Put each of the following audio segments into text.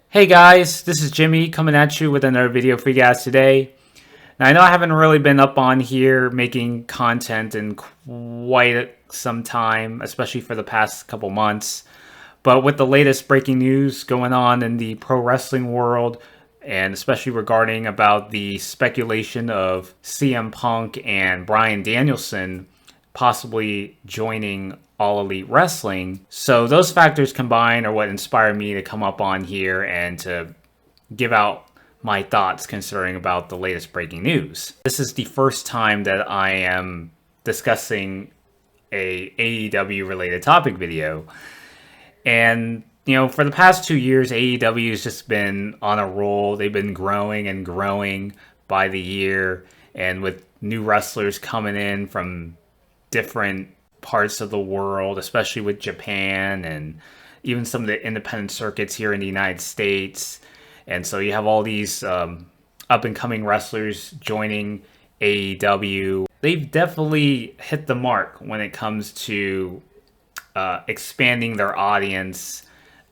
Hey guys, this is Jimmy coming at you with another video for you guys today. Now I know I haven't really been up on here making content in quite some time, especially for the past couple months. But with the latest breaking news going on in the pro wrestling world, and especially regarding about the speculation of CM Punk and Bryan Danielson possibly joining All Elite Wrestling. So those factors combined are what inspired me to come up on here and to give out my thoughts concerning about the latest breaking news. This is the first time that I am discussing a AEW related topic video. And for the past 2 years, AEW has just been on a roll. They've been growing and growing by the year, and with new wrestlers coming in from different parts of the world, especially with Japan and even some of the independent circuits here in the United States. And so you have all these up and coming wrestlers joining AEW. They've definitely hit the mark when it comes to expanding their audience,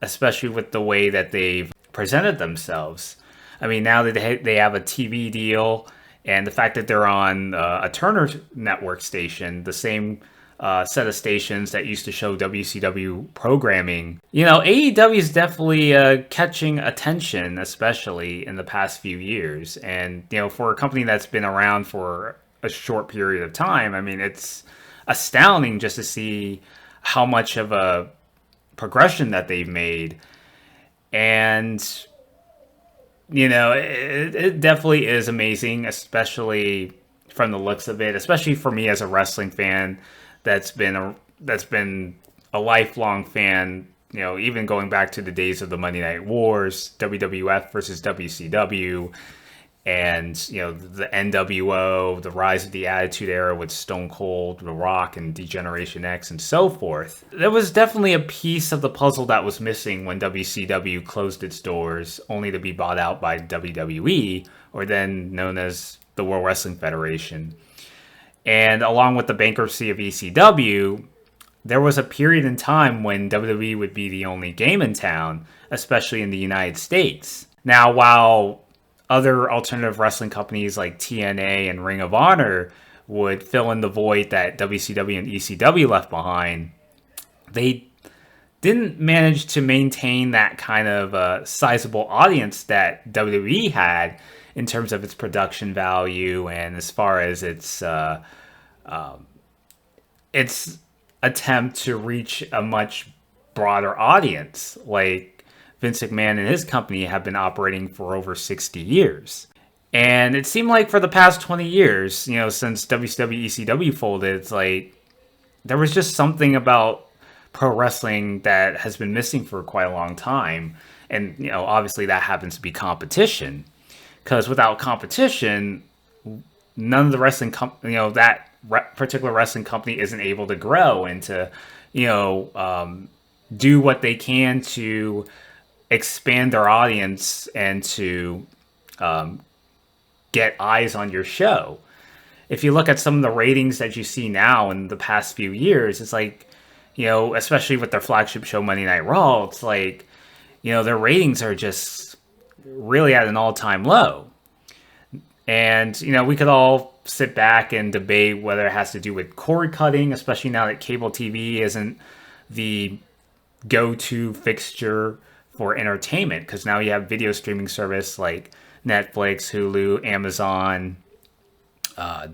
especially with the way that they've presented themselves. I mean, now that they have a TV deal, and the fact that they're on a Turner network station, the same set of stations that used to show WCW programming, AEW is definitely catching attention, especially in the past few years. And, for a company that's been around for a short period of time, I mean, it's astounding just to see how much of a progression that they've made. And it definitely is amazing, especially from the looks of it, especially for me as a wrestling fan that's been a lifelong fan, even going back to the days of the Monday Night Wars, WWF versus WCW, and the NWO, the rise of the Attitude Era with Stone Cold, The Rock, and Degeneration X, and so forth. There was definitely a piece of the puzzle that was missing when WCW closed its doors, only to be bought out by WWE, or then known as the World Wrestling Federation. And along with the bankruptcy of ECW, there was a period in time when WWE would be the only game in town, especially in the United States. Now, while other alternative wrestling companies like TNA and Ring of Honor would fill in the void that WCW and ECW left behind, they didn't manage to maintain that kind of sizable audience that WWE had in terms of its production value and as far as its attempt to reach a much broader audience. Like Vince McMahon and his company have been operating for over 60 years. And it seemed like for the past 20 years, since WCW, ECW folded, it's like there was just something about pro wrestling that has been missing for quite a long time. And, obviously that happens to be competition. Because without competition, none of the wrestling that particular wrestling company isn't able to grow and to, do what they can to expand their audience and to get eyes on your show. If you look at some of the ratings that you see now in the past few years, it's like, especially with their flagship show Monday Night Raw, it's like, their ratings are just really at an all-time low. And, we could all sit back and debate whether it has to do with cord cutting, especially now that cable TV isn't the go-to fixture for entertainment, because now you have video streaming service like Netflix, Hulu, Amazon,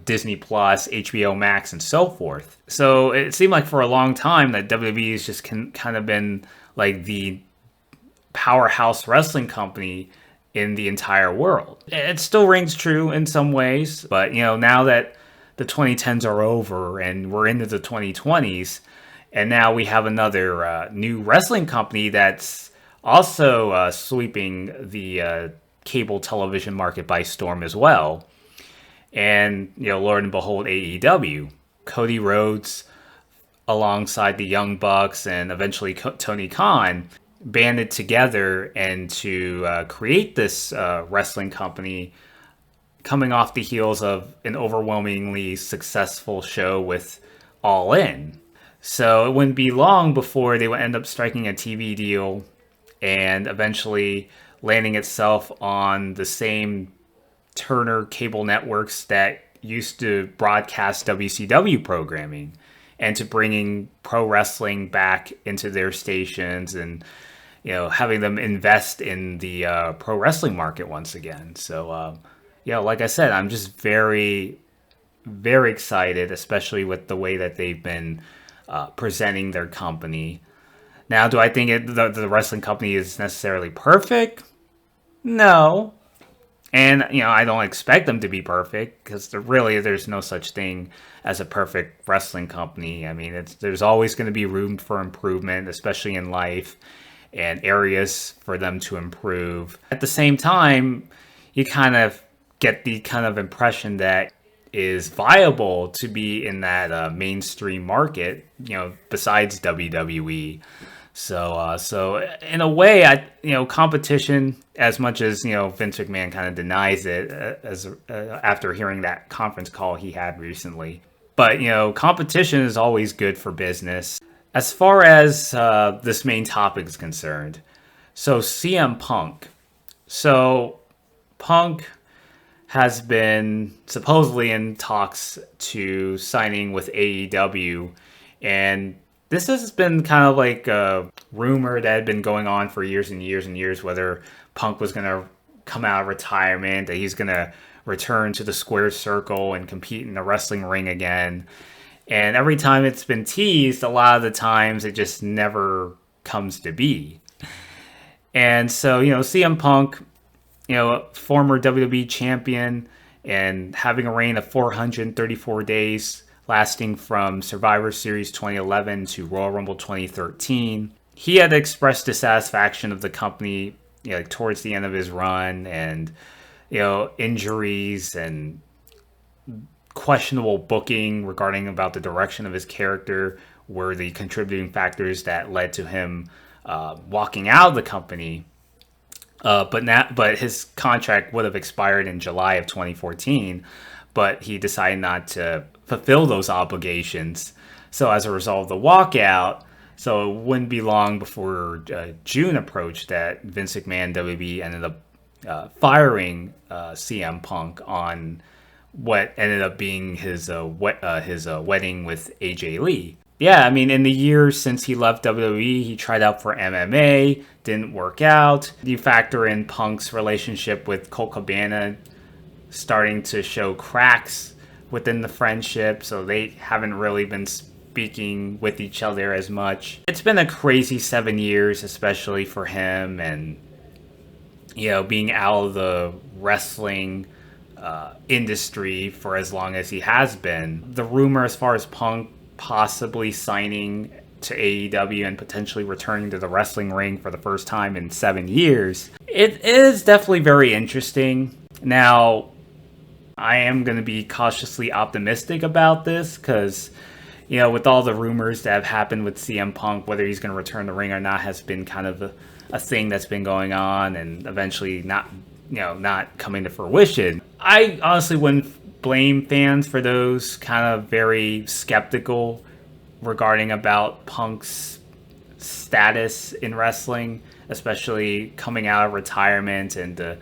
Disney Plus, HBO Max, and so forth. So it seemed like for a long time that WWE has just kind of been like the powerhouse wrestling company in the entire world. It still rings true in some ways, but now that the 2010s are over and we're into the 2020s, and now we have another new wrestling company that's also sweeping the cable television market by storm as well. And, Lord and behold, AEW. Cody Rhodes, alongside the Young Bucks and eventually Tony Khan, banded together and to create this wrestling company coming off the heels of an overwhelmingly successful show with All In. So it wouldn't be long before they would end up striking a TV deal and eventually landing itself on the same Turner cable networks that used to broadcast WCW programming, and to bringing pro wrestling back into their stations, and having them invest in the pro wrestling market once again. So like I said, I'm just very, very excited, especially with the way that they've been presenting their company. Now, do I think the wrestling company is necessarily perfect? No. And, I don't expect them to be perfect, because there's no such thing as a perfect wrestling company. I mean, there's always going to be room for improvement, especially in life, and areas for them to improve. At the same time, you kind of get the kind of impression that is viable to be in that mainstream market, besides WWE. So in a way, competition, as much as Vince McMahon kind of denies it, after hearing that conference call he had recently. But competition is always good for business. As far as this main topic is concerned, so CM Punk. So Punk has been supposedly in talks to signing with AEW, and this has been kind of like a rumor that had been going on for years and years and years, whether Punk was going to come out of retirement, that he's going to return to the square circle and compete in the wrestling ring again. And every time it's been teased, a lot of the times it just never comes to be. And so, CM Punk, former WWE champion, and having a reign of 434 days, lasting from Survivor Series 2011 to Royal Rumble 2013. He had expressed dissatisfaction of the company, towards the end of his run, and injuries and questionable booking regarding about the direction of his character were the contributing factors that led to him walking out of the company. But his contract would have expired in July of 2014, but he decided not to fulfill those obligations. So as a result of the walkout, so it wouldn't be long before June approached that Vince McMahon WWE ended up firing CM Punk on what ended up being his wedding with AJ Lee. Yeah, I mean, in the years since he left WWE, he tried out for MMA, didn't work out. You factor in Punk's relationship with Colt Cabana starting to show cracks within the friendship, so they haven't really been speaking with each other as much. It's been a crazy 7 years, especially for him, and being out of the wrestling industry for as long as he has been. The rumor as far as Punk possibly signing to AEW and potentially returning to the wrestling ring for the first time in 7 years, it is definitely very interesting. Now, I am going to be cautiously optimistic about this, because with all the rumors that have happened with CM Punk, whether he's going to return the ring or not has been kind of a thing that's been going on, and eventually not coming to fruition. I honestly wouldn't blame fans for those kind of very skeptical regarding about Punk's status in wrestling, especially coming out of retirement and to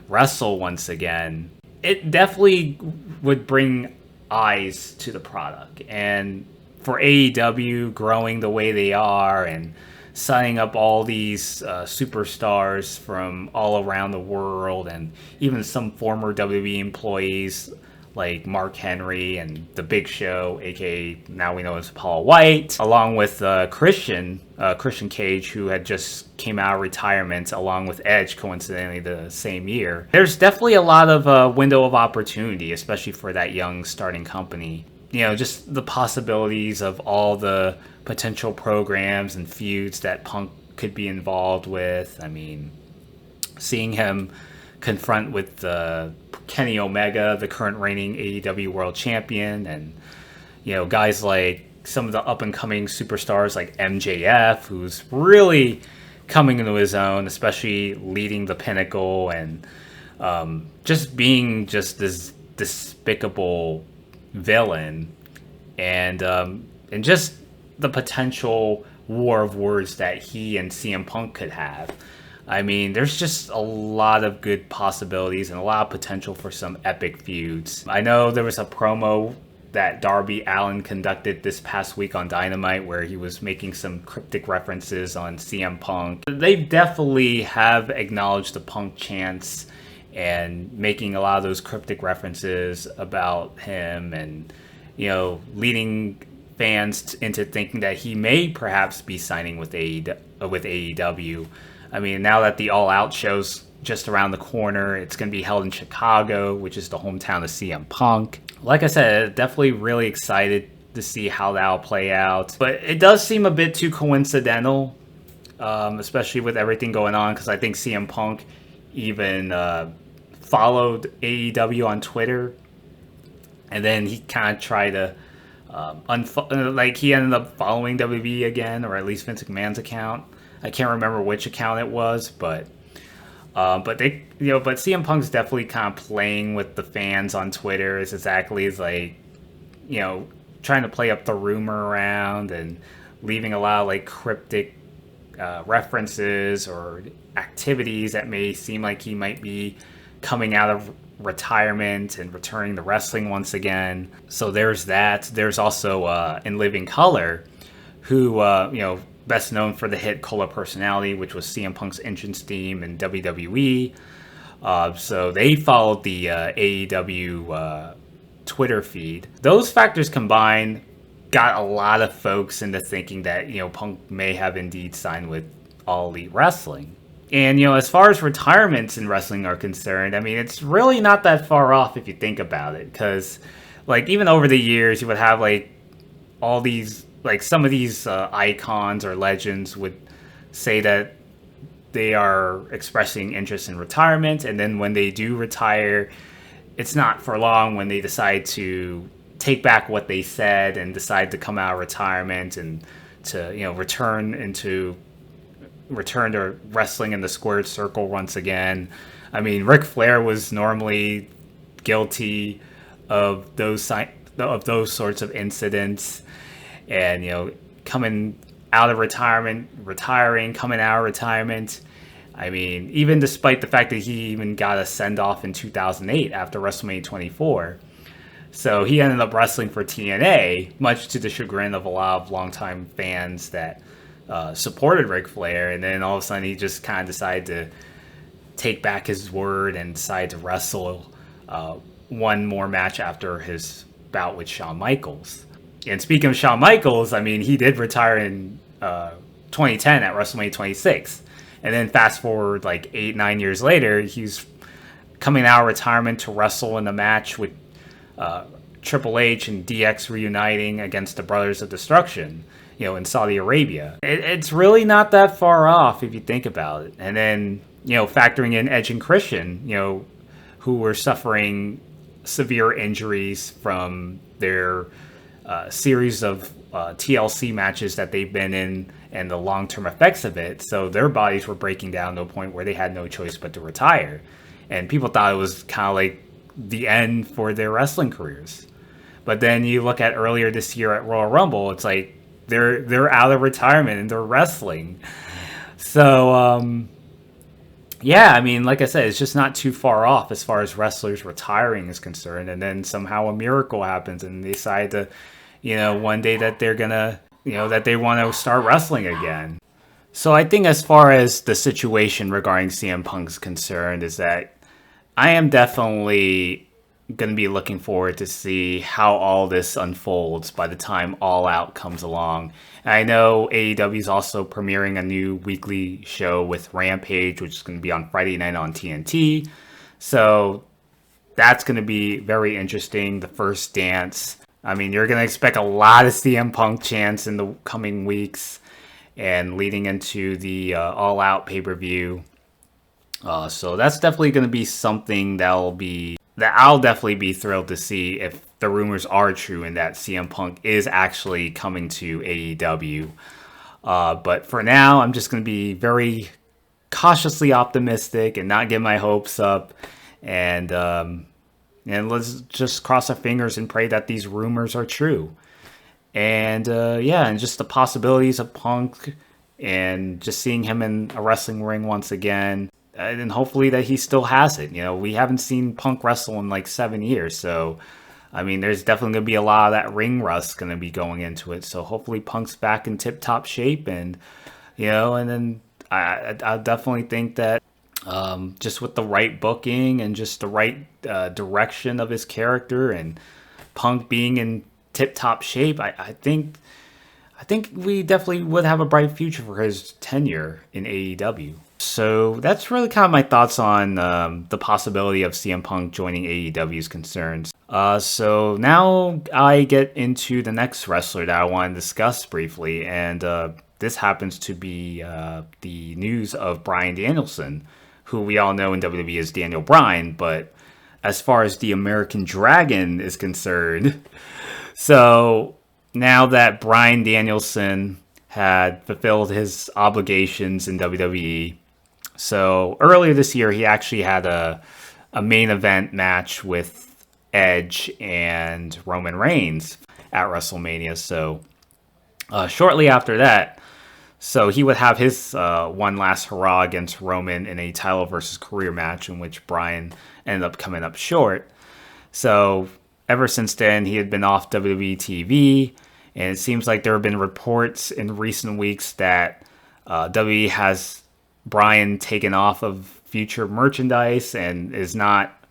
wrestle once again. It definitely would bring eyes to the product, and for AEW growing the way they are and signing up all these superstars from all around the world, and even some former WWE employees like Mark Henry and The Big Show, aka now we know as Paul White, along with Christian Cage, who had just came out of retirement, along with Edge, coincidentally the same year. There's definitely a lot of window of opportunity, especially for that young starting company. Just the possibilities of all the potential programs and feuds that Punk could be involved with. I mean, seeing him confront with Kenny Omega, the current reigning AEW World Champion, and guys like some of the up-and-coming superstars like MJF, who's really coming into his own, especially leading the Pinnacle, and just being just this despicable villain, and just the potential war of words that he and CM Punk could have. I mean, there's just a lot of good possibilities and a lot of potential for some epic feuds. I know there was a promo that Darby Allin conducted this past week on Dynamite where he was making some cryptic references on CM Punk. They definitely have acknowledged the Punk chants and making a lot of those cryptic references about him and, leading fans into thinking that he may perhaps be signing with AEW. I mean, now that the All Out show's just around the corner, it's going to be held in Chicago, which is the hometown of CM Punk. Like I said, definitely really excited to see how that'll play out. But it does seem a bit too coincidental, especially with everything going on, because I think CM Punk even followed AEW on Twitter, and then he kind of tried to he ended up following WWE again, or at least Vince McMahon's account. I can't remember which account it was, but CM Punk's definitely kind of playing with the fans on Twitter. It's exactly as trying to play up the rumor around and leaving a lot of cryptic references or activities that may seem like he might be coming out of retirement and returning to wrestling once again. So there's that. There's also In Living Color, who best known for the hit Color Personality, which was CM Punk's entrance theme in WWE. So they followed the AEW Twitter feed. Those factors combined got a lot of folks into thinking that, Punk may have indeed signed with All Elite Wrestling. And, as far as retirements in wrestling are concerned, I mean, it's really not that far off if you think about it. Because, even over the years, you would have, all these, some of these icons or legends would say that they are expressing interest in retirement. And then when they do retire, it's not for long when they decide to take back what they said and decide to come out of retirement and to, return to wrestling in the squared circle once again. I mean, Ric Flair was normally guilty of those sorts of incidents, and coming out of retirement, retiring, coming out of retirement. I mean, even despite the fact that he even got a send off in 2008 after WrestleMania 24. So he ended up wrestling for TNA, much to the chagrin of a lot of longtime fans that supported Ric Flair, and then all of a sudden he just kind of decided to take back his word and decide to wrestle one more match after his bout with Shawn Michaels. And speaking of Shawn Michaels, I mean, he did retire in 2010 at WrestleMania 26. And then fast forward 8-9 years later, he's coming out of retirement to wrestle in a match with Triple H and DX reuniting against the Brothers of Destruction, in Saudi Arabia. It's really not that far off if you think about it. And then, factoring in Edge and Christian, who were suffering severe injuries from their series of TLC matches that they've been in and the long-term effects of it. So their bodies were breaking down to a point where they had no choice but to retire. And people thought it was kind of the end for their wrestling careers. But then you look at earlier this year at Royal Rumble, it's they're out of retirement and they're wrestling. So, yeah, I mean, like I said, it's just not too far off as far as wrestlers retiring is concerned. And then somehow a miracle happens and they decide to, one day that they're going to, that they want to start wrestling again. So I think as far as the situation regarding CM Punk's concerned is that I am definitely going to be looking forward to see how all this unfolds by the time All Out comes along. And I know AEW is also premiering a new weekly show with Rampage, which is going to be on Friday night on TNT. So that's going to be very interesting. The First Dance. I mean, you're going to expect a lot of CM Punk chants in the coming weeks and leading into the All Out pay-per-view. So that's definitely going to be something that I'll definitely be thrilled to see if the rumors are true and that CM Punk is actually coming to AEW. But for now, I'm just going to be very cautiously optimistic and not get my hopes up. And let's just cross our fingers and pray that these rumors are true. And yeah, and just the possibilities of Punk and just seeing him in a wrestling ring once again. And hopefully that he still has it. We haven't seen Punk wrestle in like 7 years. So, I mean, there's definitely going to be a lot of that ring rust going to be going into it. So hopefully Punk's back in tip top shape. And then I definitely think that just with the right booking and just the right direction of his character and Punk being in tip top shape, I think we definitely would have a bright future for his tenure in AEW. So that's really kind of my thoughts on the possibility of CM Punk joining AEW's concerns. So now I get into the next wrestler that I want to discuss briefly, and this happens to be the news of Bryan Danielson, who we all know in WWE as Daniel Bryan, but as far as the American Dragon is concerned, so now that Bryan Danielson had fulfilled his obligations in WWE, so earlier this year he actually had a main event match with Edge and Roman Reigns at WrestleMania. So shortly after that, so he would have his one last hurrah against Roman in a title versus career match in which Bryan ended up coming up short. So ever since then, he had been off WWE TV, and it seems like there have been reports in recent weeks that WWE has Bryan taken off of future merchandise and is not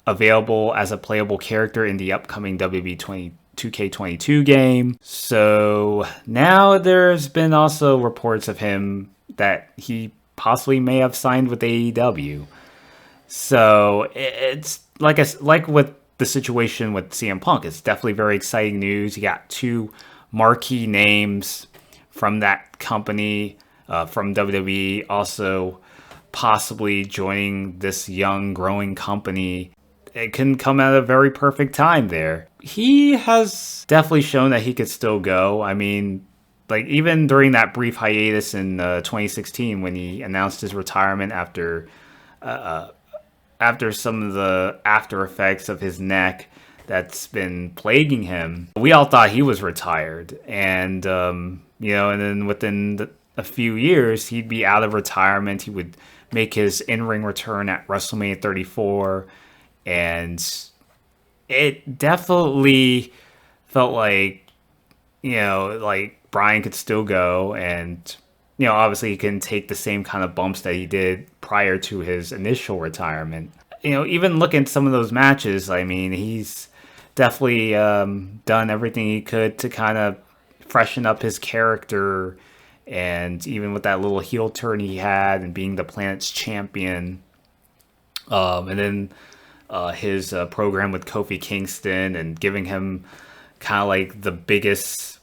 available as a playable character in the upcoming WWE 2K22 game. So now there's been also reports of him that he possibly may have signed with AEW. So it's like with the situation with CM Punk, it's definitely very exciting news. You got two marquee names from that company, from WWE, also possibly joining this young, growing company. It can come at a very perfect time there. He has definitely shown that he could still go. I mean, like even during that brief hiatus in 2016 when he announced his retirement after some of the after effects of his neck that's been plaguing him, we all thought he was retired. And, and then within a few years, he'd be out of retirement. He would make his in-ring return at WrestleMania 34. And it definitely felt like, like Bryan could still go. And, obviously he can take the same kind of bumps that he did prior to his initial retirement. Even looking at some of those matches, I mean, he's definitely done everything he could to kind of freshen up his character. And even with that little heel turn he had and being the planet's champion. And then his program with Kofi Kingston and giving him kind of like the biggest,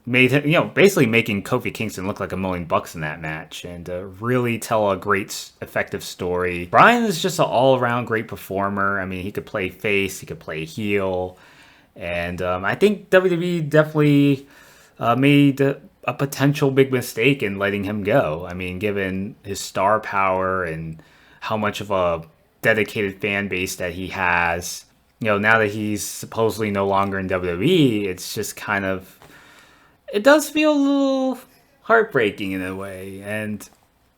made him, basically making Kofi Kingston look like $1,000,000 in that match and really tell a great, effective story. Bryan is just an all-around great performer. I mean, he could play face, he could play heel, and I think WWE definitely made a potential big mistake in letting him go. I mean, given his star power and how much of a dedicated fan base that he has. Now that he's supposedly no longer in WWE, it's just kind of, it does feel a little heartbreaking in a way. And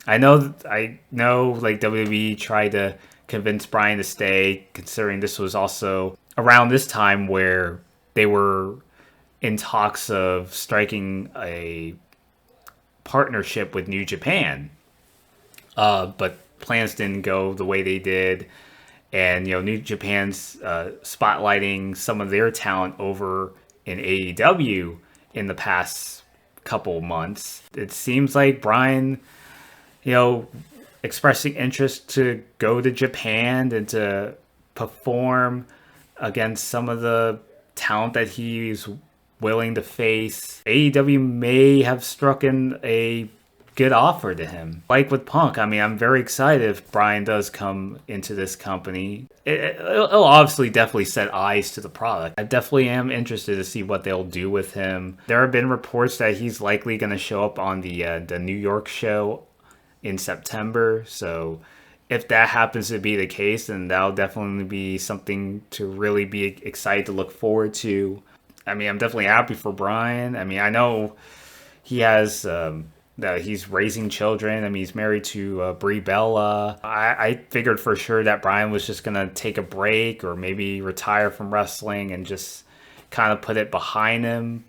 I know like WWE tried to convince Bryan to stay, considering this was also around this time where they were in talks of striking a partnership with New Japan. But plans didn't go the way they did. And, New Japan's spotlighting some of their talent over in AEW in the past couple months. It seems like Bryan, expressing interest to go to Japan and to perform against some of the talent that he's willing to face. AEW may have struck in a good offer to him. Like with Punk, I mean, I'm very excited if Bryan does come into this company. It'll obviously definitely set eyes to the product. I definitely am interested to see what they'll do with him. There have been reports that he's likely going to show up on the New York show in September. So if that happens to be the case, then that'll definitely be something to really be excited to look forward to. I mean, I'm definitely happy for Bryan. I mean, I know he has that he's raising children. I mean, he's married to Brie Bella. I figured for sure that Bryan was just gonna take a break or maybe retire from wrestling and just kind of put it behind him,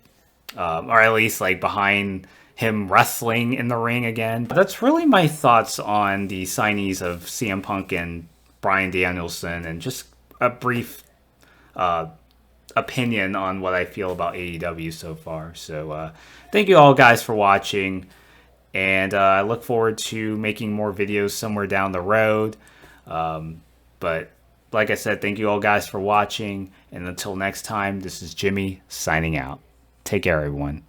or at least like behind him wrestling in the ring again. That's really my thoughts on the signees of CM Punk and Bryan Danielson, and just a brief uh, opinion on what I feel about AEW so far. So thank you all guys for watching, and I look forward to making more videos somewhere down the road. But like I said, thank you all guys for watching, and until next time, this is Jimmy signing out. Take care, everyone.